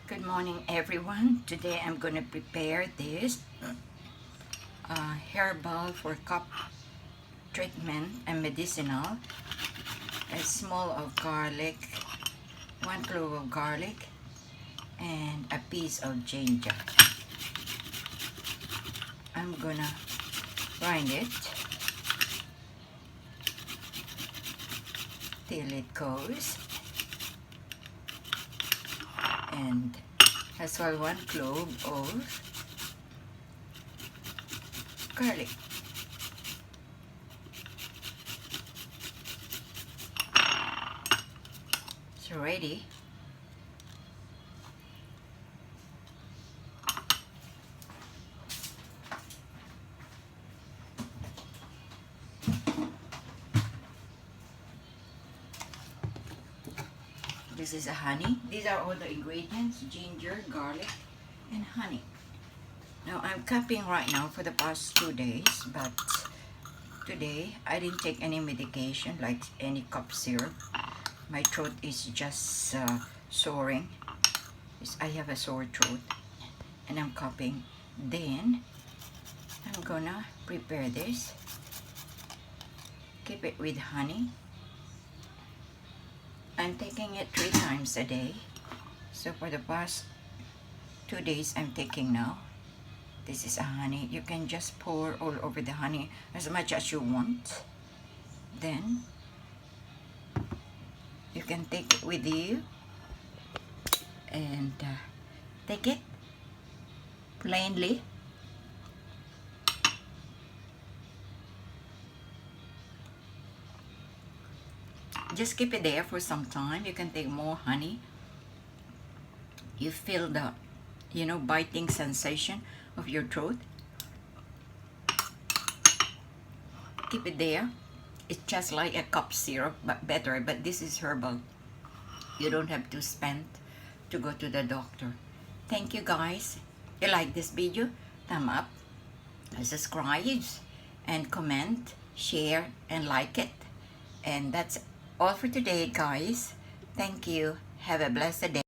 Good morning, everyone. Today I'm going to prepare this herbal for cup treatment and medicinal. A small of garlic, 1 clove of garlic, and a piece of ginger. I'm gonna grind it till it goes, and as well 1 clove of garlic. So ready. This is a honey. These are all the ingredients: ginger, garlic, and honey. Now I'm cupping right now for the past 2 days, but today I didn't take any medication like any cough syrup. My throat is just soaring. I have a sore throat and I'm coughing. Then I'm gonna prepare this. Keep it with honey. I'm taking it 3 times a day. So for the past 2 days I'm taking now. This is a honey. You can just pour all over the honey as much as you want. Then you can take it with you and take it plainly. Just keep it there for some time. You can take more honey. You feel the, biting sensation of your throat. Keep it there. It's just like a cough syrup, but better. But this is herbal. You don't have to spend to go to the doctor. Thank you, guys. If you like this video, thumb up, subscribe, and comment, share, and like it. And that's all for today, guys. Thank you. Have a blessed day.